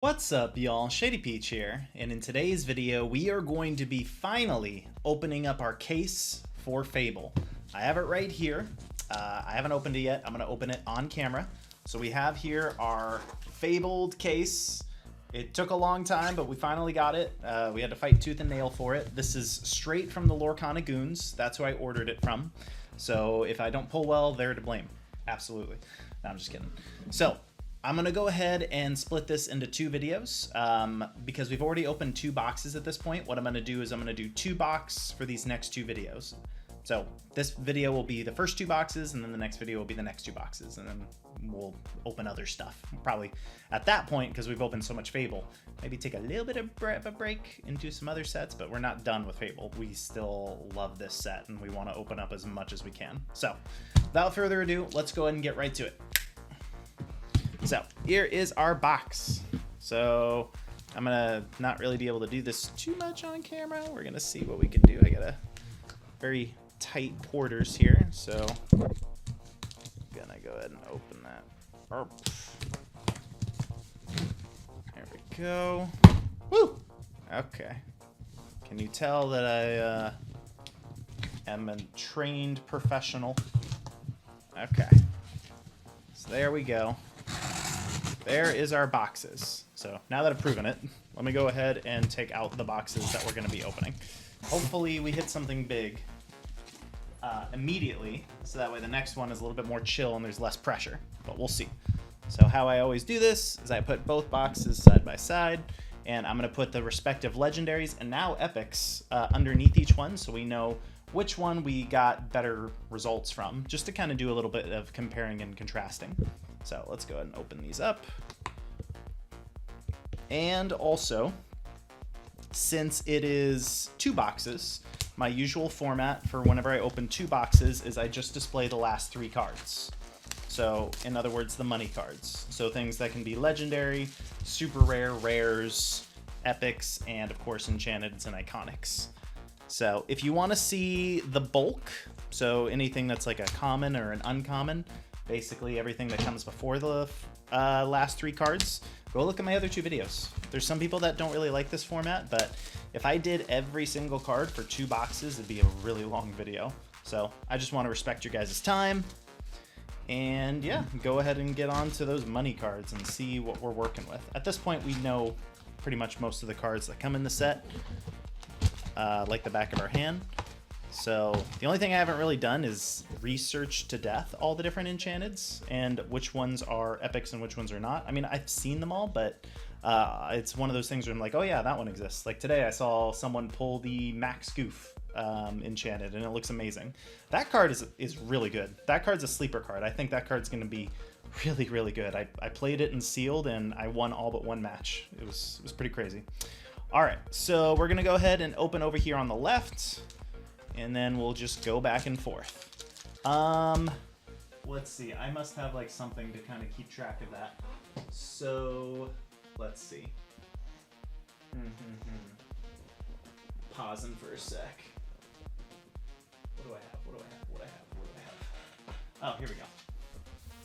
What's up, y'all? Shadypeach here, and in today's video we are going to be finally opening up our case for Fable. I have it right here. I haven't opened it yet. I'm going to open it on camera. So we have here our Fabled case. It took a long time, but we finally got it. We had to fight tooth and nail for it. This is straight from the Lorcana goons. That's who I ordered it from. So if I don't pull well, they're to blame. Absolutely. No, I'm just kidding. So I'm going to go ahead and split this into two videos because we've already opened two boxes at this point. What I'm going to do is I'm going to do two boxes for these next two videos. So this video will be the first two boxes, and then the next video will be the next two boxes, and then we'll open other stuff. Probably at that point, because we've opened so much Fable, maybe take a little bit of a break and do some other sets, but we're not done with Fable. We still love this set, and we want to open up as much as we can. So without further ado, let's go ahead and get right to it. So here is our box. So I'm gonna not really be able to do this too much on camera. We're gonna see what we can do. I got a very tight quarters here, so I'm gonna go ahead and open that. There we go. Woo! Okay. Can you tell that I am a trained professional? Okay. So there we go. There is our boxes. So now that I've proven it, let me go ahead and take out the boxes that we're going to be opening. Hopefully we hit something big immediately, so that way the next one is a little bit more chill and there's less pressure, but we'll see. So how I always do this is I put both boxes side by side, and I'm going to put the respective legendaries and now epics underneath each one, so we know which one we got better results from, just to kind of do a little bit of comparing and contrasting. So let's go ahead and open these up. And also, since it is two boxes, my usual format for whenever I open two boxes is I just display the last three cards. So in other words, the money cards. So things that can be legendary, super rare, rares, epics, and of course enchanteds and iconics. So if you want to see the bulk, so anything that's like a common or an uncommon, basically everything that comes before the last three cards, go look at my other two videos. There's some people that don't really like this format, but if I did every single card for two boxes, it'd be a really long video. So I just want to respect your guys' time. And yeah, go ahead and get on to those money cards and see what we're working with. At this point, we know pretty much most of the cards that come in the set, like the back of our hand. So the only thing I haven't really done is research to death all the different enchanteds and which ones are epics and which ones are not. I mean, I've seen them all, but it's one of those things where I'm like, oh yeah, that one exists. Like today I saw someone pull the Max Goof enchanted, and it looks amazing. That card is really good. That card's a sleeper card. I think that card's going to be really, really good. I played it in sealed, and I won all but one match. It was pretty crazy. All right, so we're going to go ahead and open over here on the left, and then we'll just go back and forth. Let's see. I must have like something to kind of keep track of that. So let's see. Pausing for a sec. What do I have? Oh, here we go.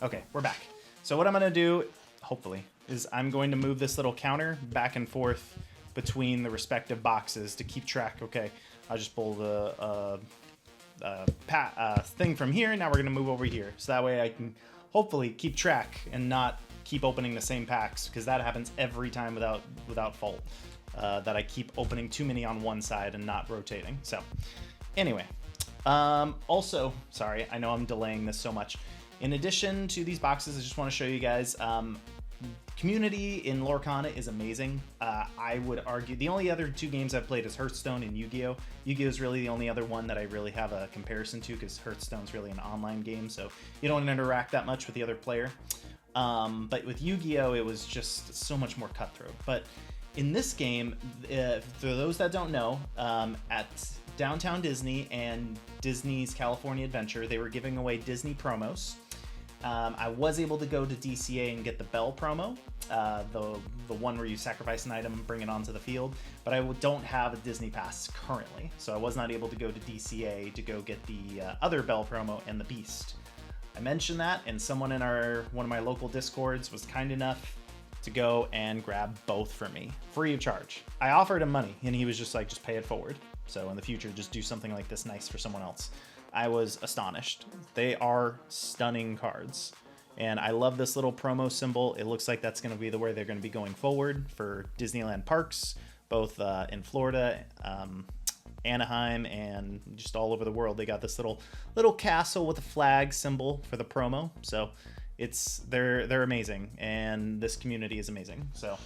Okay, we're back. So what I'm going to do, hopefully, is I'm going to move this little counter back and forth between the respective boxes to keep track. Okay, I'll just pull the thing from here. Now we're going to move over here. So that way I can hopefully keep track and not keep opening the same packs, because that happens every time without fault. That I keep opening too many on one side and not rotating. So anyway, also, sorry, I know I'm delaying this so much. In addition to these boxes, I just want to show you guys, community in Lorcana is amazing. I would argue the only other two games I've played is Hearthstone and Yu-Gi-Oh! Yu-Gi-Oh! Is really the only other one that I really have a comparison to, because Hearthstone's really an online game, so you don't interact that much with the other player. But with Yu-Gi-Oh! It was just so much more cutthroat. But in this game, for those that don't know, at Downtown Disney and Disney's California Adventure, they were giving away Disney promos. I was able to go to DCA and get the Bell promo, the one where you sacrifice an item and bring it onto the field, but I don't have a Disney Pass currently, so I was not able to go to DCA to go get the other Bell promo and the Beast. I mentioned that, and someone in one of my local Discords was kind enough to go and grab both for me, free of charge. I offered him money, and he was just like, just pay it forward. So in the future, just do something like this nice for someone else. I was astonished. They are stunning cards. And I love this little promo symbol. It looks like that's going to be the way they're going to be going forward for Disneyland parks, both in Florida, Anaheim, and just all over the world. They got this little castle with a flag symbol for the promo. So they're amazing, and this community is amazing. So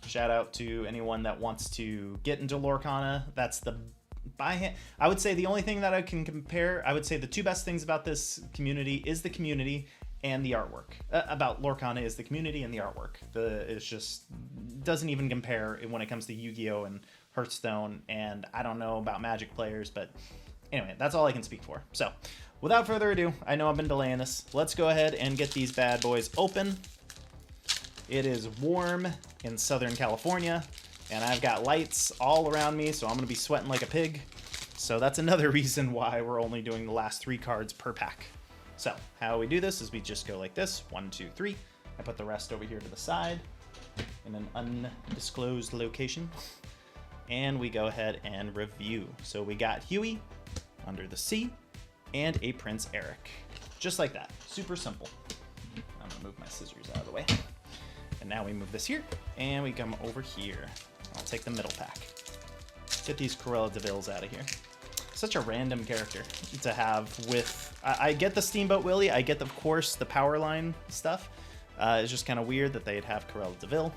shout out to anyone that wants to get into Lorcana. That's the by hand. I would say the only thing that I can compare, I would say the two best things about this community is the community and the artwork. About Lorcana is the community and the artwork. It's just doesn't even compare when it comes to Yu-Gi-Oh! And Hearthstone, and I don't know about Magic players, but anyway, that's all I can speak for. So without further ado, I know I've been delaying this. Let's go ahead and get these bad boys open. It is warm in Southern California, and I've got lights all around me, so I'm going to be sweating like a pig. So that's another reason why we're only doing the last 3 cards per pack. So how we do this is we just go like this, 1, 2, 3. I put the rest over here to the side in an undisclosed location. And we go ahead and review. So we got Huey, Under the Sea, and a Prince Eric. Just like that. Super simple. I'm gonna move my scissors out of the way. And now we move this here, and we come over here. I'll take the middle pack. Get these Cruella de Vil's out of here. Such a random character to have with... I get the Steamboat Willie, I get, of course, the power line stuff. It's just kind of weird that they'd have Cruella de Vil.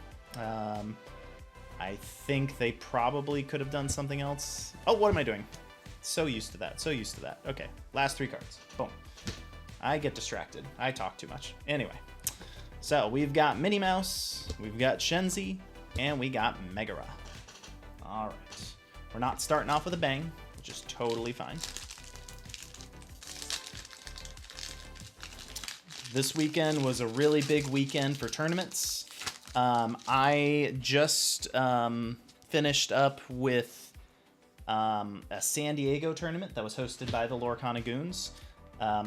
I think they probably could have done something else. Oh, what am I doing? So used to that, so used to that. Okay, last 3 cards. Boom. I get distracted. I talk too much. Anyway, so we've got Minnie Mouse, we've got Shenzi, and we got Megara. All right. We're not starting off with a bang, which is totally fine. This weekend was a really big weekend for tournaments. I just finished up with a San Diego tournament that was hosted by the Lorcana Goons.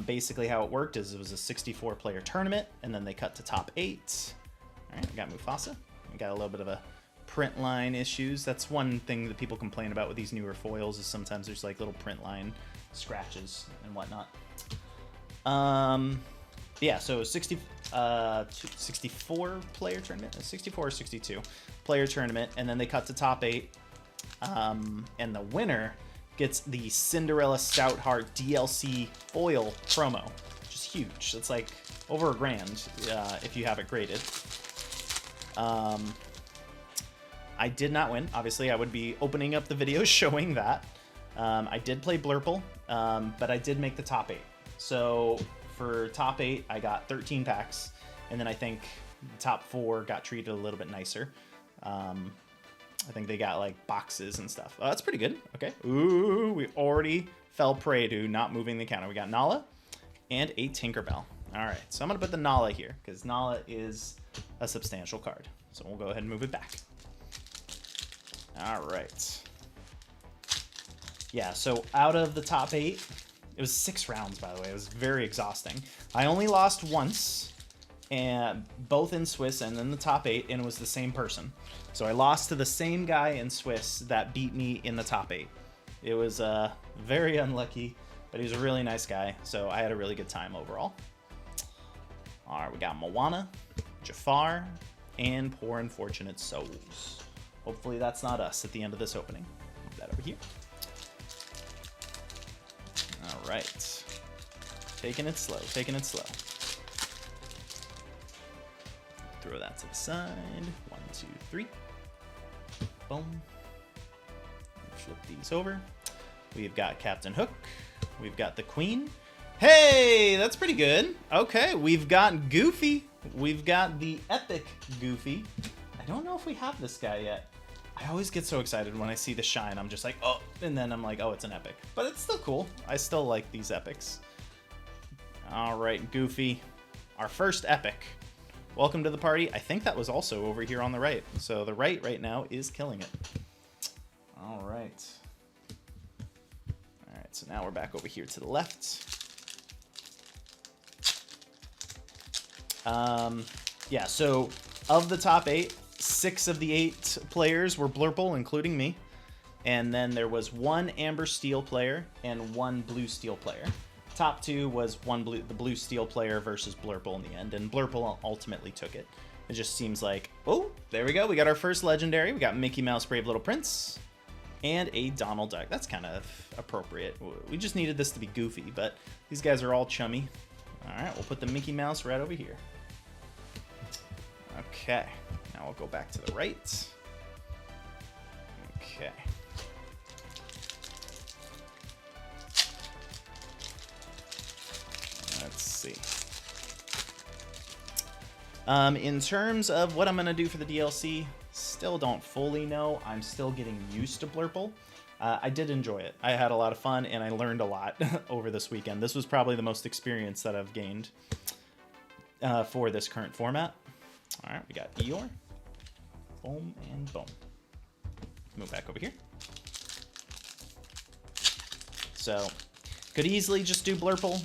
Basically how it worked is it was a 64-player tournament, and then they cut to top 8. All right, we got Mufasa. We got a little bit of a print line issues. That's one thing that people complain about with these newer foils is sometimes there's like little print line scratches and whatnot. Yeah, so 64 player tournament, 64 or 62 player tournament, and then they cut to top 8, and the winner gets the Cinderella Stoutheart DLC foil promo, which is huge. It's like over $1,000 if you have it graded. I did not win. Obviously, I would be opening up the video showing that. I did play Blurple, but I did make the top 8. So for top 8, I got 13 packs, and then I think the top 4 got treated a little bit nicer. I think they got like boxes and stuff. That's pretty good. Okay. Ooh, we already fell prey to not moving the counter. We got Nala and a Tinkerbell. All right, so I'm gonna put the Nala here because Nala is a substantial card. So we'll go ahead and move it back. All right. Yeah, so out of the top 8, it was 6 rounds, by the way. It was very exhausting. I only lost once, and both in Swiss and in the top 8, and it was the same person. So I lost to the same guy in Swiss that beat me in the top 8. It was very unlucky, but he was a really nice guy, so I had a really good time overall. All right, we got Moana, Jafar, and Poor Unfortunate Souls. Hopefully that's not us at the end of this opening. Move that over here. All right. Taking it slow, taking it slow. Throw that to the side. 1, 2, 3. Boom. Flip these over. We've got Captain Hook. We've got the Queen. Hey, that's pretty good. Okay, we've got Goofy. We've got the epic Goofy. I don't know if we have this guy yet. I always get so excited when I see the shine. I'm just like, oh, and then I'm like, oh, it's an epic. But it's still cool. I still like these epics. All right, Goofy, our first epic. Welcome to the party. I think that was also over here on the right. So the right now is killing it. All right. All right, so now we're back over here to the left. Yeah, so of the top 8, 6 of the 8 players were Blurple, including me. And then there was 1 Amber Steel player and 1 Blue Steel player. Top 2 was the Blue Steel player versus Blurple in the end, and Blurple ultimately took it. It just seems like, oh, there we go. We got our first legendary. We got Mickey Mouse, Brave Little Prince, and a Donald Duck. That's kind of appropriate. We just needed this to be goofy, but these guys are all chummy. All right, we'll put the Mickey Mouse right over here. Okay, now we'll go back to the right. Okay. Let's see. In terms of what I'm going to do for the DLC, still don't fully know. I'm still getting used to Blurple. I did enjoy it. I had a lot of fun, and I learned a lot over this weekend. This was probably the most experience that I've gained for this current format. All right, we got Eeyore. Boom and boom. Move back over here. So, could easily just do Blurple.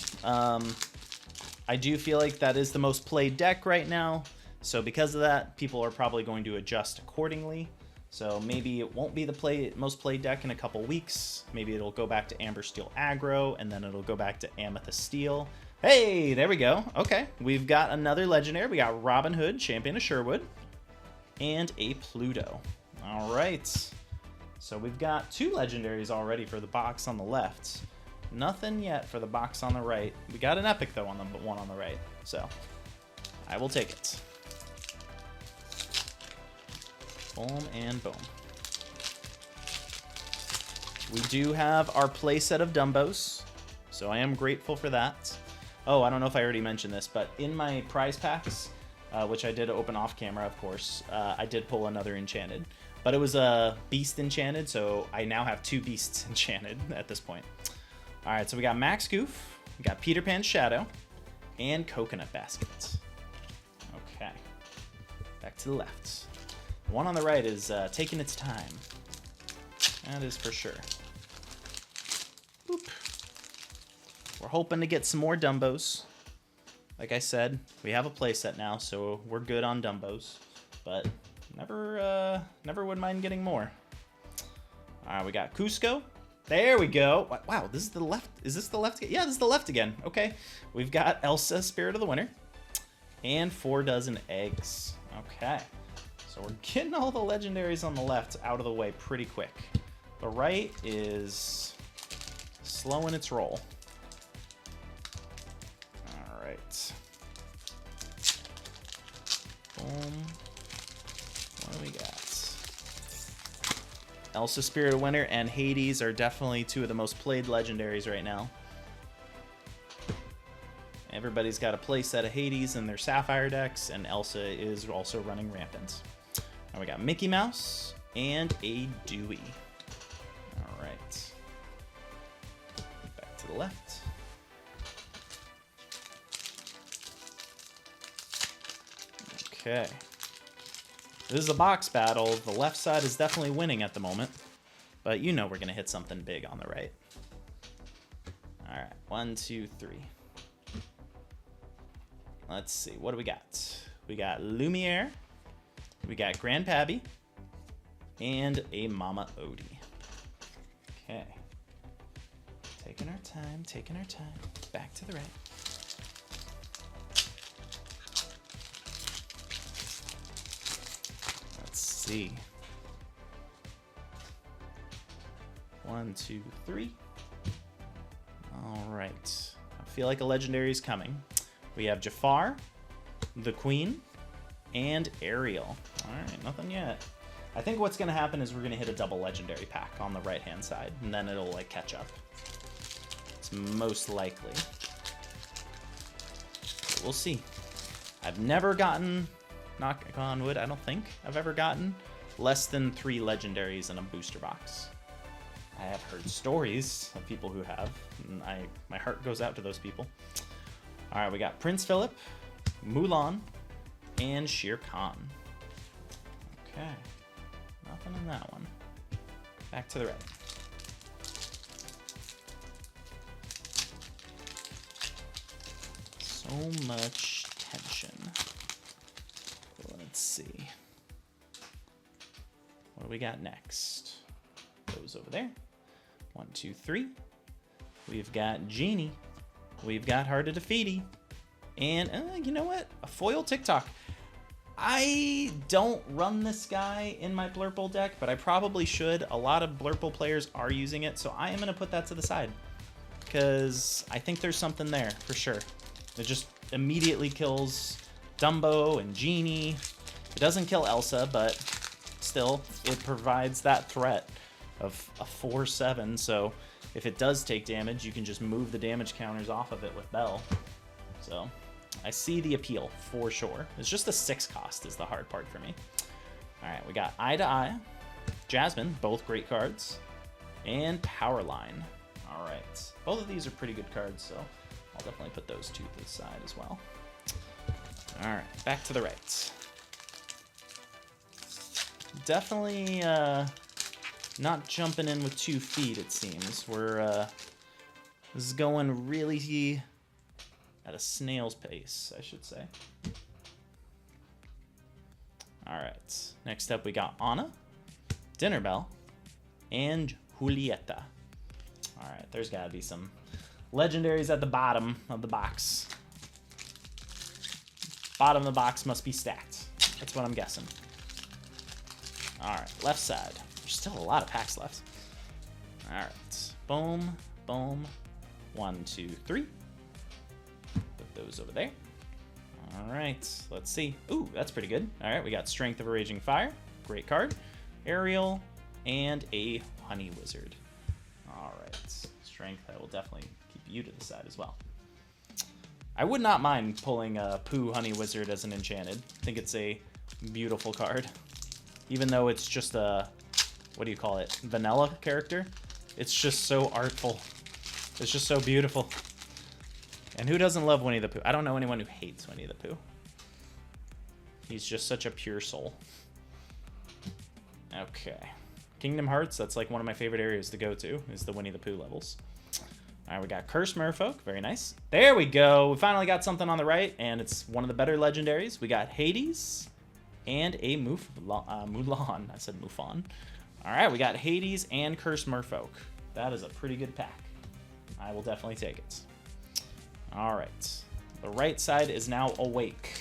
I do feel like that is the most played deck right now. So because of that, people are probably going to adjust accordingly. So maybe it won't be the most played deck in a couple weeks. Maybe it'll go back to Amber Steel Aggro, and then it'll go back to Amethyst Steel. Hey, there we go. Okay, we've got another legendary. We got Robin Hood, Champion of Sherwood, and a Pluto. All right. So we've got 2 legendaries already for the box on the left. Nothing yet for the box on the right. We got an epic, though, on the one on the right. So I will take it. Boom and boom. We do have our playset of Dumbos, so I am grateful for that. Oh, I don't know if I already mentioned this, but in my prize packs, which I did open off camera, of course, I did pull another enchanted. But it was a beast enchanted, so I now have 2 beasts enchanted at this point. All right, so we got Max Goof, we got Peter Pan's Shadow, and Coconut Basket. Okay, back to the left. The one on the right is taking its time. That is for sure. Boop. We're hoping to get some more Dumbos. Like I said, we have a playset now, so we're good on Dumbos. But never would mind getting more. All right, we got Cusco. There we go. Wow, this is the left. Is this the left? Yeah, this is the left again. Okay. We've got Elsa, Spirit of the Winter, and 4 dozen eggs. Okay. So we're getting all the legendaries on the left out of the way pretty quick. The right is slow in its roll. All right. Boom. What do we got? Elsa, Spirit of Winter, and Hades are definitely 2 of the most played legendaries right now. Everybody's got a playset of Hades in their Sapphire decks, and Elsa is also running rampant. Now we got Mickey Mouse and a Dewey. All right. Back to the left. Okay. This is a box battle. The left side is definitely winning at the moment, but you know we're going to hit something big on the right. All right, 1, 2, 3. Let's see, what do we got? We got Lumiere, we got Grandpappy, and a Mama Odie. Okay. Taking our time, taking our time. Back to the right. See. 1, 2, 3. All right. I feel like a legendary is coming. We have Jafar, the Queen, and Ariel. All right, nothing yet. I think what's going to happen is we're going to hit a double legendary pack on the right-hand side, and then it'll like catch up. It's most likely. But we'll see. I've never gotten, knock on wood, I don't think I've ever gotten less than 3 legendaries in a booster box. I have heard stories of people who have, and my heart goes out to those people. All right, we got Prince Philip, Mulan, and Shere Khan. Okay, nothing in that one. Back to the right. So much tension. Let's see. What do we got next? Those over there. 1, 2, 3. We've got Genie. We've got Hard to Defeaty. And you know what? A foil TikTok. I don't run this guy in my Blurple deck, but I probably should. A lot of Blurple players are using it, so I am going to put that to the side. Because I think there's something there, for sure. It just immediately kills Dumbo and Genie. It doesn't kill Elsa, but still, it provides that threat of a 4/7, so if it does take damage, you can just move the damage counters off of it with Bell. So I see the appeal for sure. It's just the 6 cost is the hard part for me. All right, we got Eye to Eye, Jasmine, both great cards, and Powerline. All right, both of these are pretty good cards, so I'll definitely put those two to the side as well. All right, back to the right. Definitely not jumping in with 2 feet, it seems. We're this is going really at a snail's pace, I should say. All right, next up we got Anna, Dinner Bell, and Julieta. All right, there's got to be some legendaries at the bottom of the box. Bottom of the box must be stacked. That's what I'm guessing. All right, left side. There's still a lot of packs left. All right, boom, boom. 1, 2, 3. Put those over there. All right, let's see. Ooh, that's pretty good. All right, we got Strength of a Raging Fire. Great card. Ariel, and a Honey Wizard. All right, Strength, I will definitely keep you to the side as well. I would not mind pulling a Pooh Honey Wizard as an enchanted. I think it's a beautiful card. Even though it's just a, what do you call it, vanilla character, it's just so artful. It's just so beautiful. And who doesn't love Winnie the Pooh? I don't know anyone who hates Winnie the Pooh. He's just such a pure soul. Okay. Kingdom Hearts, that's like one of my favorite areas to go to, is the Winnie the Pooh levels. All right, we got Cursed Merfolk. Very nice. There we go. We finally got something on the right, and it's one of the better legendaries. We got Hades and a Mulan. I said Mufon. All right, we got Hades and Cursed Merfolk. That is a pretty good pack. I will definitely take it. All right. The right side is now awake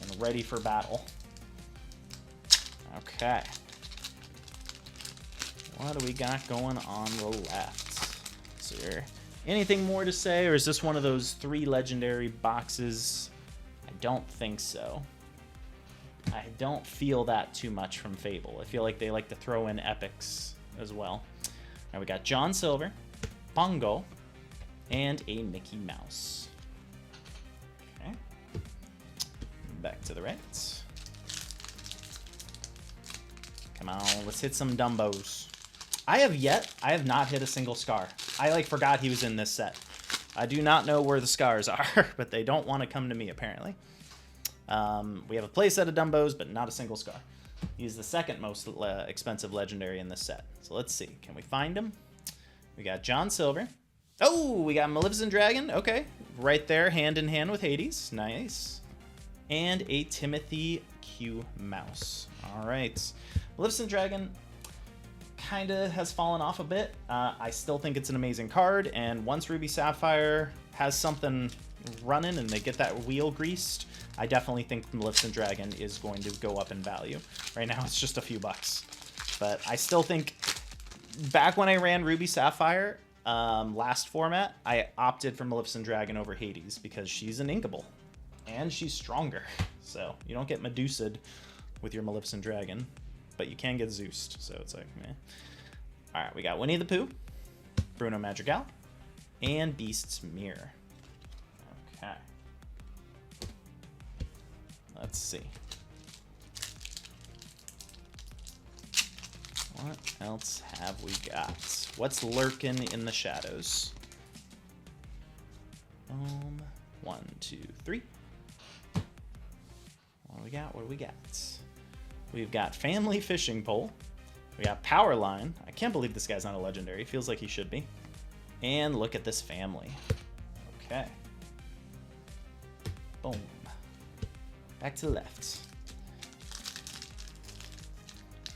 and ready for battle. Okay. What do we got going on the left? Is there anything more to say, or is this one of those 3 legendary boxes? I don't think so. I don't feel that too much from Fable. I feel like they like to throw in epics as well. Now we got John Silver, Pongo, and a Mickey Mouse. Okay. Back to the right. Come on, let's hit some Dumbos. I have not hit a single Scar. I forgot he was in this set. I do not know where the Scars are, but they don't want to come to me apparently. We have a playset of Dumbos, but not a single Scar. He's the second most expensive legendary in this set. So let's see. Can we find him? We got John Silver. Oh, we got Maleficent Dragon. Okay. Right there, hand in hand with Hades. Nice. And a Timothy Q Mouse. All right. Maleficent Dragon kind of has fallen off a bit. I still think it's an amazing card, and once Ruby Sapphire has something running and they get that wheel greased, I definitely think Maleficent Dragon is going to go up in value. Right now it's just a few bucks, but I still think back when I ran Ruby Sapphire last format, I opted for Maleficent Dragon over Hades because she's an inkable and she's stronger, so you don't get Medusa'd with your Maleficent Dragon, but you can get Zeus'd, so it's like meh. All right, we got Winnie the Pooh, Bruno Madrigal, and Beast's Mirror. Okay. Let's see. What else have we got? What's lurking in the shadows? 1, 2, 3. What do we got? What do we got? We've got Family Fishing Pole. We got Powerline. I can't believe this guy's not a legendary. Feels like he should be. And look at this family. Okay. Boom. Back to the left.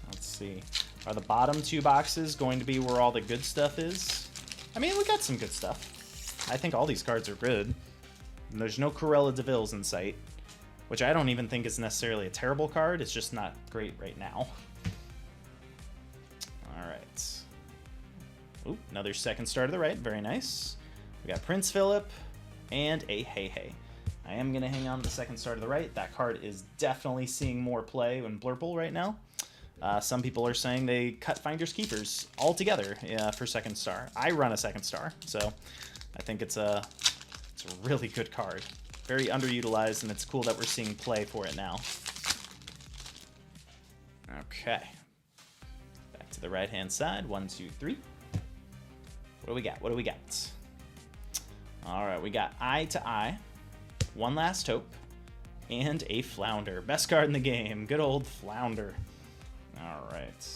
Let's see. Are the bottom 2 boxes going to be where all the good stuff is? I mean, we got some good stuff. I think all these cards are good. And there's no Cruella de Vil's in sight, which I don't even think is necessarily a terrible card. It's just not great right now. All right. Ooh, another second star to the right. Very nice. We got Prince Philip and a Hey Hey. I am going to hang on to the second star to the right. That card is definitely seeing more play in Blurple right now. Some people are saying they cut Finders Keepers altogether for second star. I run a second star, so I think it's a really good card. Very underutilized, and it's cool that we're seeing play for it now. Okay. Back to the right-hand side. 1, 2, 3. What do we got? What do we got? All right, we got Eye to Eye, One Last Hope, and a Flounder. Best card in the game. Good old Flounder. All right.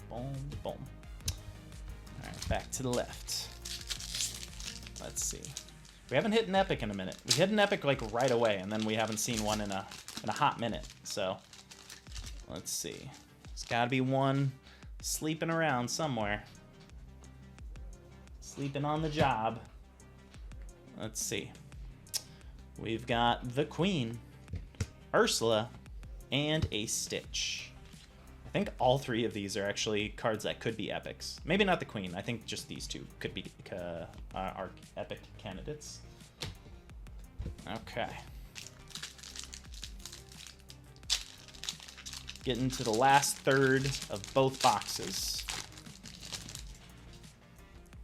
Boom, boom. All right, back to the left. Let's see. We haven't hit an epic in a minute. We hit an epic like right away, and then we haven't seen one in a hot minute. So let's see. There's got to be one sleeping around somewhere. Sleeping on the job. Let's see. We've got the Queen, Ursula, and a Stitch. I think all 3 of these are actually cards that could be epics. Maybe not the Queen. I think just these 2 could be our epic candidates. Okay. Getting to the last third of both boxes.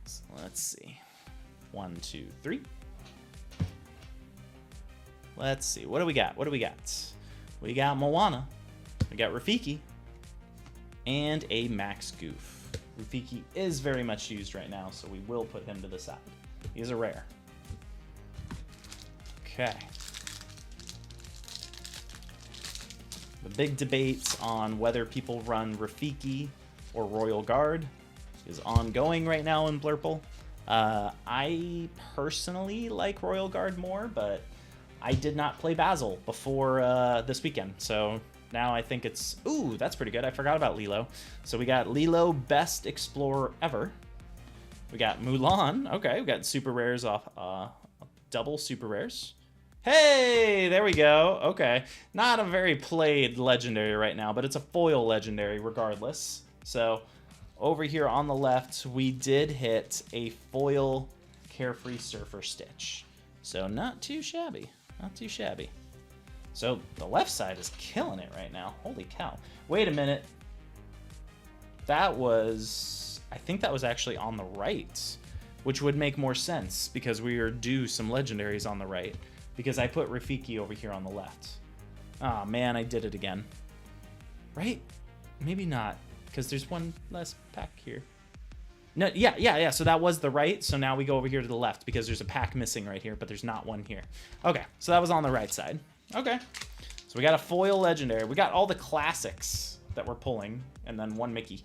So let's see. 1, 2, 3. Let's see. What do we got? What do we got? We got Moana. We got Rafiki. And a Max Goof. Rafiki is very much used right now, so we will put him to the side. He's a rare. Okay. The big debate on whether people run Rafiki or Royal Guard is ongoing right now in Blurple. I personally like Royal Guard more, but I did not play Basil before this weekend, so now I think it's... Ooh, that's pretty good. I forgot about Lilo. So we got Lilo, Best Explorer Ever. We got Mulan. Okay, we got super rares off... double super rares. Hey, there we go. Okay. Not a very played legendary right now, but it's a foil legendary regardless. So over here on the left, we did hit a foil Carefree Surfer Stitch. So not too shabby. Not too shabby. So the left side is killing it right now. Holy cow. Wait a minute. That was... I think that was actually on the right, which would make more sense because we are due some legendaries on the right because I put Rafiki over here on the left. Oh man, I did it again. Right? Maybe not, because there's one less pack here. No, yeah. So that was the right. So now we go over here to the left because there's a pack missing right here, but there's not one here. Okay, so that was on the right side. Okay, so we got a foil legendary. We got all the classics that we're pulling, and then one Mickey.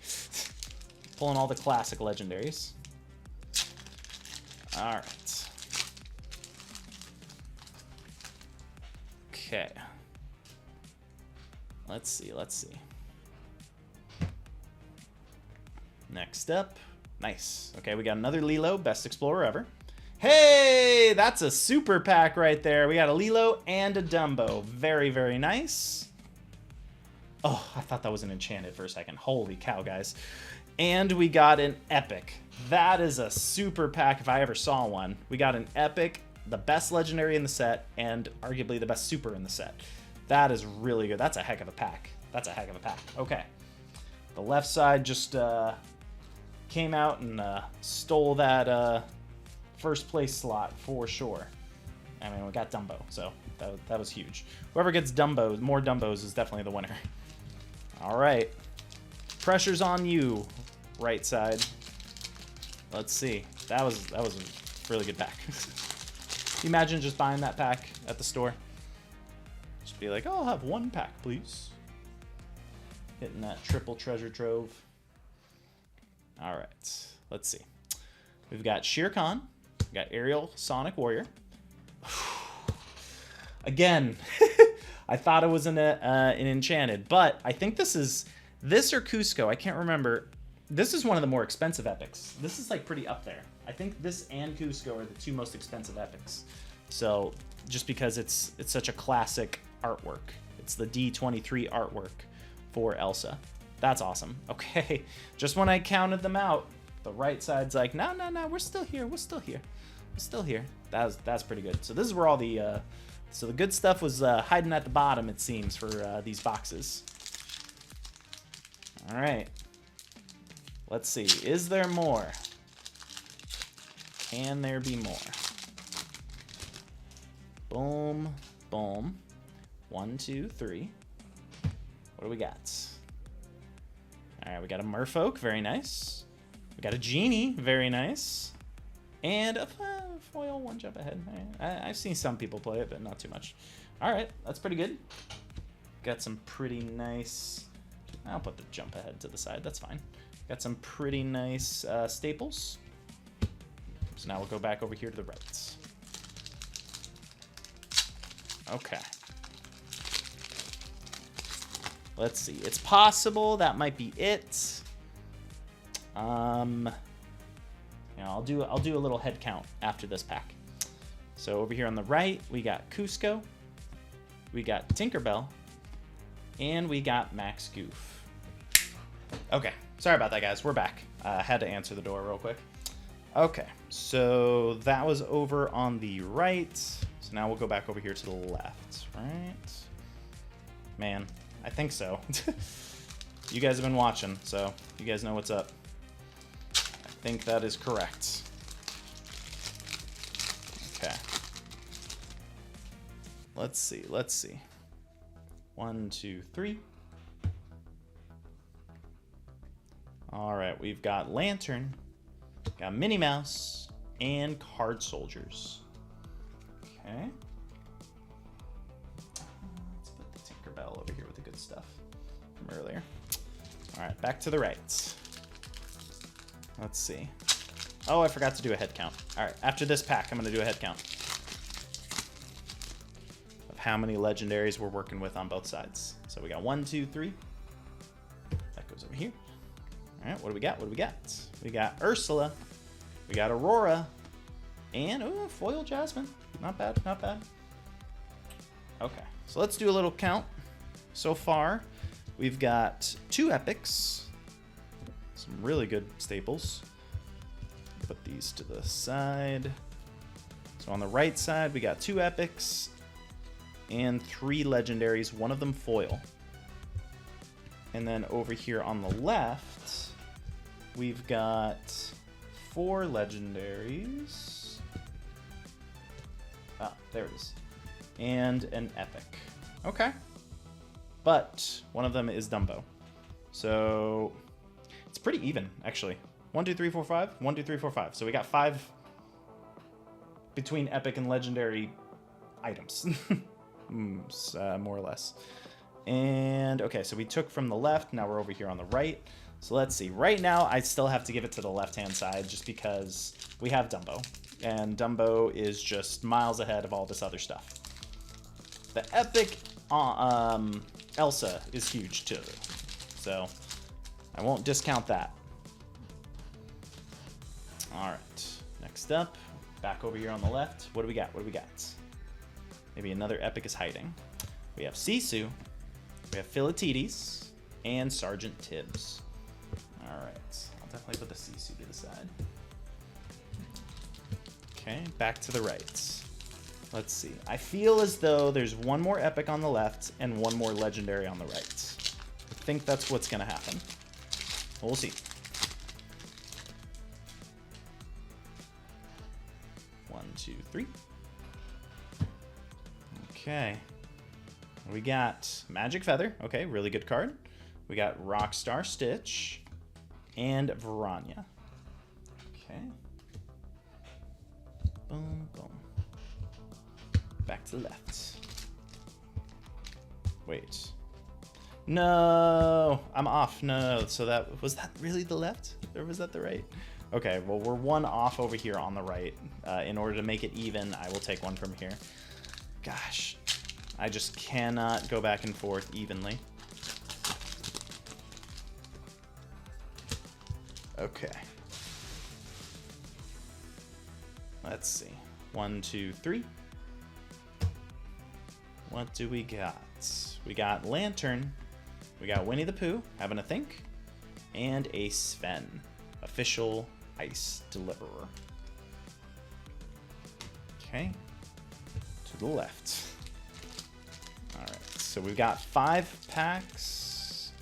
Pulling all the classic legendaries. All right. Okay. Let's see. Next up. Nice. Okay, we got another Lilo, Best Explorer Ever. Hey, that's a super pack right there. We got a Lilo and a Dumbo. Very, very nice. Oh, I thought that was an enchanted for a second. Holy cow, guys. And we got an epic. That is a super pack if I ever saw one. We got an epic, the best legendary in the set, and arguably the best super in the set. That is really good. That's a heck of a pack. That's a heck of a pack. Okay. The left side just came out and stole that first place slot for sure. I mean, we got Dumbo, so that was huge. Whoever gets Dumbo, more Dumbos is definitely the winner. All right. Pressure's on you, right side. Let's see. That was a really good pack. Can you imagine just buying that pack at the store? Just be like, oh, I'll have one pack, please. Hitting that triple treasure trove. All right. Let's see. We've got Shere Khan. We've got Ariel, Sonic Warrior. Again, I thought it was an enchanted, but I think this or Cusco. I can't remember. This is one of the more expensive epics. This is like pretty up there. I think this and Cusco are the two most expensive epics. So just because it's such a classic artwork. It's the D23 artwork for Elsa. That's awesome. Okay, just when I counted them out, the right side's like, no, we're still here. We're still here. We're still here. That's pretty good. So this is where all the so the good stuff was hiding at the bottom, it seems, for these boxes. All right. Let's see. Is there more? Can there be more? Boom, boom. 1, 2, 3. What do we got? All right, we got a Merfolk, very nice. We got a Genie, very nice. And a foil, one jump ahead. I've seen some people play it, but not too much. All right, that's pretty good. Got some pretty nice... I'll put the jump ahead to the side, that's fine. Got some pretty nice staples. So now we'll go back over here to the right. Okay. Let's see. It's possible that might be it. I'll do a little head count after this pack. So over here on the right, we got Cusco, we got Tinkerbell, and we got Max Goof. Okay, sorry about that, guys. We're back. Had to answer the door real quick. Okay, so that was over on the right. So now we'll go back over here to the left, right? Man, I think so. You guys have been watching, so you guys know what's up. I think that is correct. Okay. Let's see. 1, 2, 3. All right, we've got Lantern, got Minnie Mouse, and Card Soldiers. Okay. Let's put the Tinkerbell over here with the good stuff from earlier. All right, back to the right. Let's see. Oh, I forgot to do a head count. All right, after this pack, I'm going to do a head count of how many legendaries we're working with on both sides. So we got 1, 2, 3. That goes over here. All right, what do we got? We got Ursula. We got Aurora. And, oh, foil Jasmine. Not bad, not bad. Okay, so let's do a little count. So far, we've got 2 epics. Some really good staples. Put these to the side. So on the right side, we got 2 epics and 3 legendaries, one of them foil. And then over here on the left, we've got 4 legendaries. Ah, there it is. And an epic. Okay. But one of them is Dumbo. So it's pretty even, actually. 1, 2, 3, 4, 5. 1, 2, 3, 4, 5. So we got 5 between epic and legendary items. More or less. And okay, so we took from the left. Now we're over here on the right. So let's see. Right now, I still have to give it to the left-hand side just because we have Dumbo. And Dumbo is just miles ahead of all this other stuff. The epic Elsa is huge too. So I won't discount that. All right. Next up, back over here on the left. What do we got? Maybe another epic is hiding. We have Sisu. We have Philatides and Sergeant Tibbs. All right. I'll definitely put the Sisu to the side. Okay, back to the right. Let's see. I feel as though there's one more epic on the left and one more legendary on the right. I think that's what's going to happen. We'll see. 1, 2, 3. Okay. We got Magic Feather. Okay, really good card. We got Rockstar Stitch and Verania. Okay. Boom, boom. Back to the left. Wait. No, I'm off. No. So that was that really the left, or was that the right? Okay. Well, we're 1 off over here on the right. In order to make it even, I will take 1 from here. Gosh. I just cannot go back and forth evenly. Okay. Let's see. 1, 2, 3. What do we got? We got Lantern. We got Winnie the Pooh, having a think. And a Sven, official ice deliverer. Okay. To the left. Alright, so we've got 5 packs.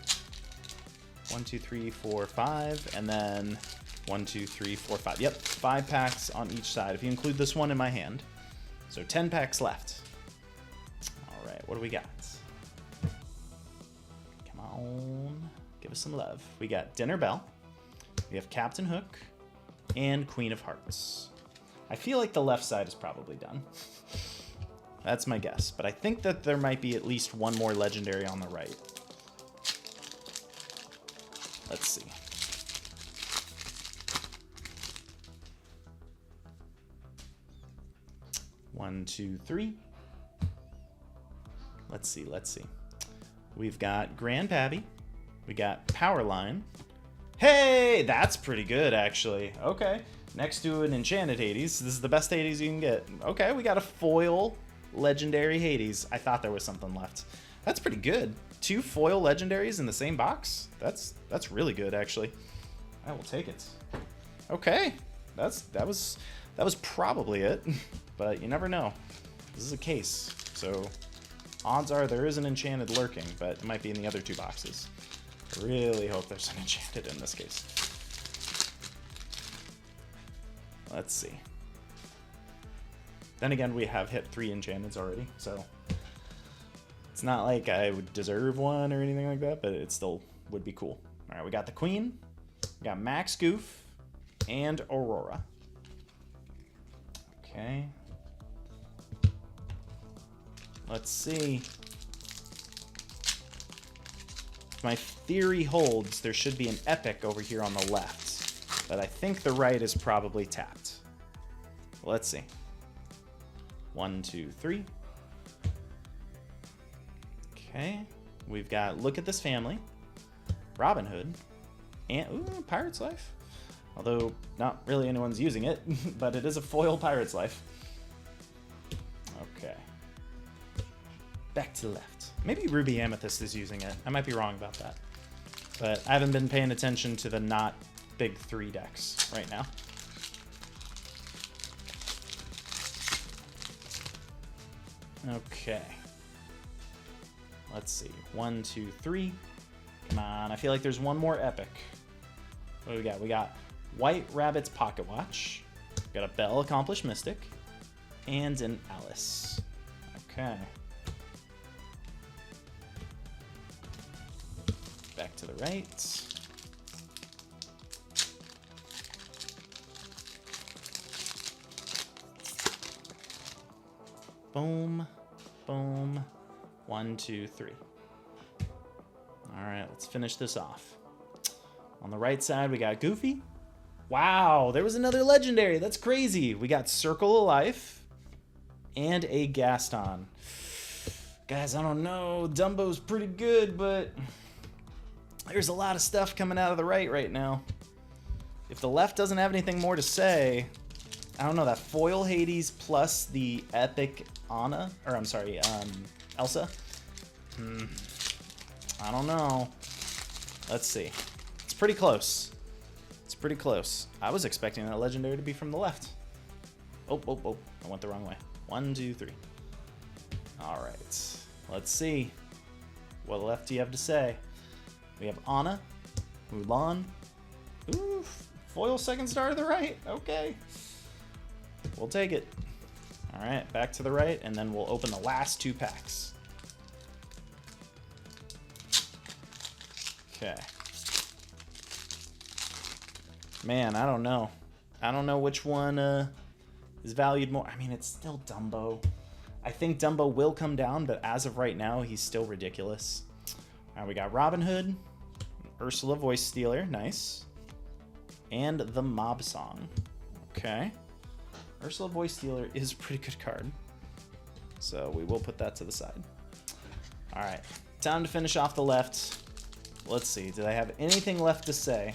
1, 2, 3, 4, 5. And then 1, 2, 3, 4, 5. Yep, 5 packs on each side, if you include this one in my hand. So 10 packs left. Alright, what do we got? Come on. Give us some love. We got Dinner Bell. We have Captain Hook. And Queen of Hearts. I feel like the left side is probably done. That's my guess. But I think that there might be at least one more legendary on the right. Let's see. One, two, three. Let's see, let's see. We've got Grandpappy. We got Powerline. Hey, that's pretty good, actually. Okay. Next to an Enchanted Hades. This is the best Hades you can get. Okay, we got a foil legendary Hades. I thought there was something left. That's pretty good. 2 foil legendaries in the same box? That's really good, actually. I will take it. Okay. That was probably it. But you never know. This is a case. So odds are there is an Enchanted lurking, but it might be in the other 2 boxes. I really hope there's an Enchanted in this case. Let's see. Then again, we have hit 3 Enchanteds already, so it's not like I would deserve one or anything like that, but it still would be cool. All right, we got the Queen, we got Max Goof, and Aurora. Okay. Let's see. If my theory holds, there should be an epic over here on the left, but I think the right is probably tapped. Let's see. 1, 2, 3. Okay. We've got Look at This Family, Robin Hood, and ooh, Pirate's Life. Although not really anyone's using it, but it is a foil Pirate's Life. Okay. Back to the left. Maybe Ruby Amethyst is using it. I might be wrong about that. But I haven't been paying attention to the not big 3 decks right now. Okay. Let's see. 1, 2, 3. Come on. I feel like there's one more epic. What do we got? We got White Rabbit's Pocket Watch. We got a Belle Accomplished Mystic. And an Alice. Okay. Back to the right. Boom, boom. 1, 2, 3. All right, let's finish this off. On the right side, we got Goofy. Wow, there was another legendary. That's crazy. We got Circle of Life and a Gaston. Guys, I don't know. Dumbo's pretty good, but there's a lot of stuff coming out of the right now. If the left doesn't have anything more to say, I don't know, that foil Hades plus the epic Anna, or I'm sorry, Elsa. I don't know. Let's see. It's pretty close. It's pretty close. I was expecting that legendary to be from the left. Oh, I went the wrong way. 1, 2, 3. All right. Let's see. What left do you have to say? We have Anna, Mulan. Ooh, foil second star to the right. Okay. We'll take it. All right, back to the right, and then we'll open the last 2 packs. Okay. Man, I don't know. I don't know which one is valued more. I mean, it's still Dumbo. I think Dumbo will come down, but as of right now, he's still ridiculous. All right, we got Robin Hood, Ursula Voice Stealer, nice, and the Mob Song. Okay. Ursula Voice Stealer is a pretty good card. So we will put that to the side. All right, time to finish off the left. Let's see, do they have anything left to say?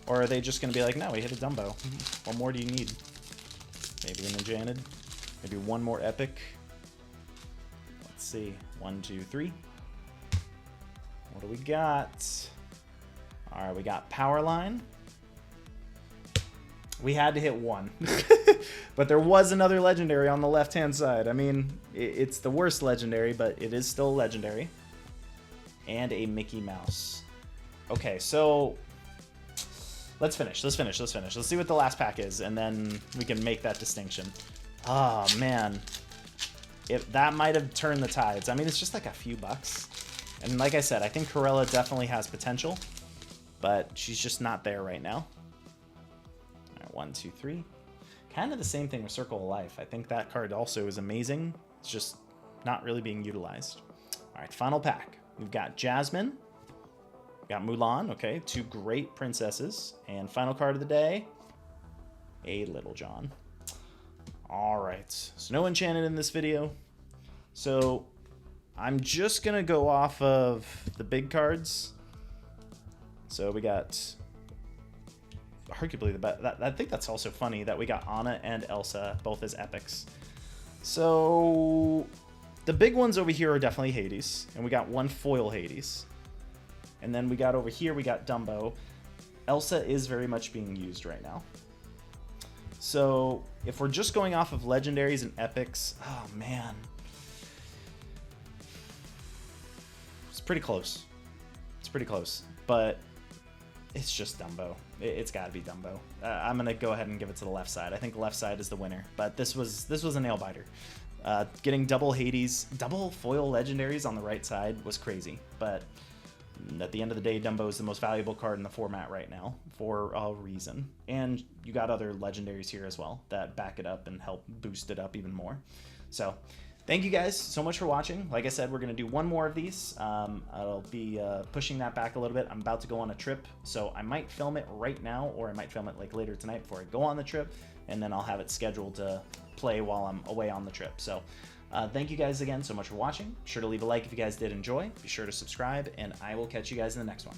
Or are they just gonna be like, no, we hit a Dumbo. What more do you need? Maybe an Enchanted? Maybe one more Epic? Let's see, 1, 2, 3. What do we got? All right, we got Powerline. We had to hit 1. But there was another legendary on the left-hand side. I mean, it's the worst legendary, but it is still legendary. And a Mickey Mouse. Okay, so let's finish. Let's see what the last pack is, and then we can make that distinction. Oh, man. That might have turned the tides. I mean, it's just like a few bucks. And like I said, I think Corella definitely has potential, but she's just not there right now. All right, 1, 2, 3. Kind of the same thing with Circle of Life. I think that card also is amazing. It's just not really being utilized. All right, final pack. We've got Jasmine. We've got Mulan. Okay, 2 great princesses. And final card of the day, a Little John. All right, so no Enchanted in this video. So I'm just going to go off of the big cards. So we got arguably the best. I think that's also funny that we got Anna and Elsa both as epics. So the big ones over here are definitely Hades, and we got 1 foil Hades. And then we got over here, we got Dumbo. Elsa is very much being used right now. So if we're just going off of legendaries and epics, oh man. It's pretty close. It's pretty close, but it's just Dumbo. It's got to be Dumbo. I'm gonna go ahead and give it to the left side. I think the left side is the winner, but this was a nail biter. Getting double Hades, double foil legendaries on the right side was crazy, but at the end of the day, Dumbo is the most valuable card in the format right now for a reason. And you got other legendaries here as well that back it up and help boost it up even more. So thank you guys so much for watching. Like I said, we're going to do 1 more of these. I'll be pushing that back a little bit. I'm about to go on a trip, so I might film it right now, or I might film it like later tonight before I go on the trip, and then I'll have it scheduled to play while I'm away on the trip. So thank you guys again so much for watching. Be sure to leave a like if you guys did enjoy. Be sure to subscribe, and I will catch you guys in the next one.